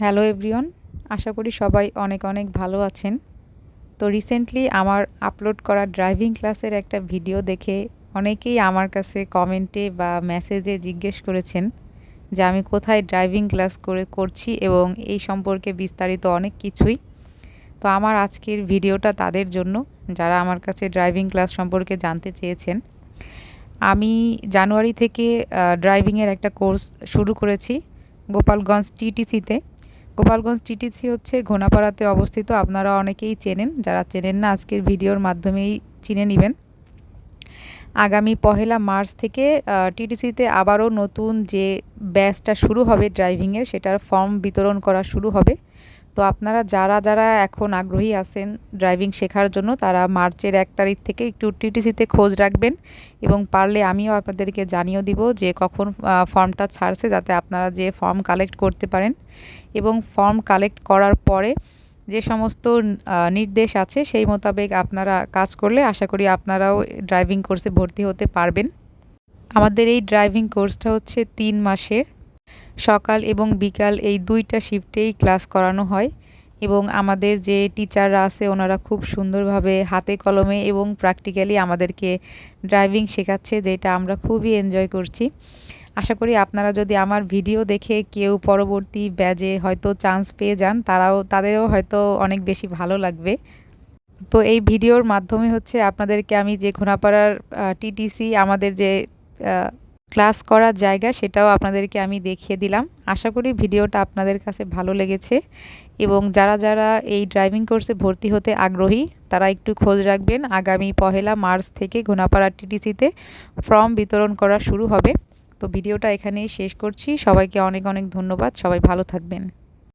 Hello everyone, আশা করি সবাই অনেক অনেক ভালো আছেন। তো রিসেন্টলি আমার আপলোড করা ড্রাইভিং ক্লাসের একটা ভিডিও দেখে অনেকেই আমার কাছে কমেন্টে বা মেসেজে জিজ্ঞেস করেছেন যে আমি কোথায় ড্রাইভিং ক্লাস করছি এবং এই সম্পর্কে বিস্তারিত অনেক কিছুই। তো আমার আজকের ভিডিওটা তাদের জন্য যারা আমার কাছে ড্রাইভিং ক্লাস সম্পর্কে জানতে চেয়েছেন। আমি জানুয়ারি থেকে ড্রাইভিংয়ের একটা কোর্স শুরু করেছি গোপালগঞ্জ টিটিসিতে। গোপালগঞ্জ টিটিসি হচ্ছে ঘোনাপাড়াতে অবস্থিত। আপনারা অনেকেই চেনেন, যারা চেনেন না আজকের ভিডিওর মাধ্যমেই চিনে নেবেন। আগামী 1 মার্চ থেকে টিটিসিতে আবারও নতুন যে ব্যাচটা শুরু হবে ড্রাইভিংয়ের, সেটার ফর্ম বিতরণ করা শুরু হবে। তো আপনারা যারা এখন আগ্রহী আছেন ড্রাইভিং শেখার জন্য, তারা মার্চের 1 তারিখ থেকে একটু টিটিসিতে খোঁজ রাখবেন এবং পারলে আমিও আপনাদেরকে জানিয়ে দিব যে কখন ফর্মটা ছাড়ছে, যাতে আপনারা যে ফর্ম কালেক্ট করতে পারেন। এবং ফর্ম কালেক্ট করার পরে যে সমস্ত নির্দেশ আছে সেই মোতাবেক আপনারা কাজ করলে আশা করি আপনারাও ড্রাইভিং কোর্সে ভর্তি হতে পারবেন। আমাদের এই ড্রাইভিং কোর্সটা হচ্ছে 3 মাসের। সকাল এবং বিকাল এই 2টা শিফটেই ক্লাস করানো হয় এবং আমাদের যে টিচাররা আছে ওনারা খুব সুন্দরভাবে হাতে কলমে এবং প্র্যাকটিক্যালি আমাদেরকে ড্রাইভিং শেখাচ্ছে, যেটা আমরা খুবই এনজয় করছি। আশা করি আপনারা যদি আমার ভিডিও দেখে কেউ পরবর্তী ব্যাচে হয়তো চান্স পেয়ে যান, তাদেরও হয়তো অনেক বেশি ভালো লাগবে। তো এই ভিডিওর মাধ্যমে হচ্ছে আপনাদেরকে আমি যে ঘোনাপাড়ার টিটিসি আমাদের যে ক্লাস করার জায়গা সেটাও আপনাদেরকে আমি দেখিয়ে দিলাম। আশা করি ভিডিওটা আপনাদের কাছে ভালো লেগেছে এবং যারা এই ড্রাইভিং কোর্সে ভর্তি হতে আগ্রহী তারা একটু খোঁজ রাখবেন। আগামী 1 মার্চ থেকে ঘোনাপাড়া টিটিসিতে ফর্ম বিতরণ করা শুরু হবে। তো ভিডিওটা এখানেই শেষ করছি। সবাইকে অনেক অনেক ধন্যবাদ। সবাই ভালো থাকবেন।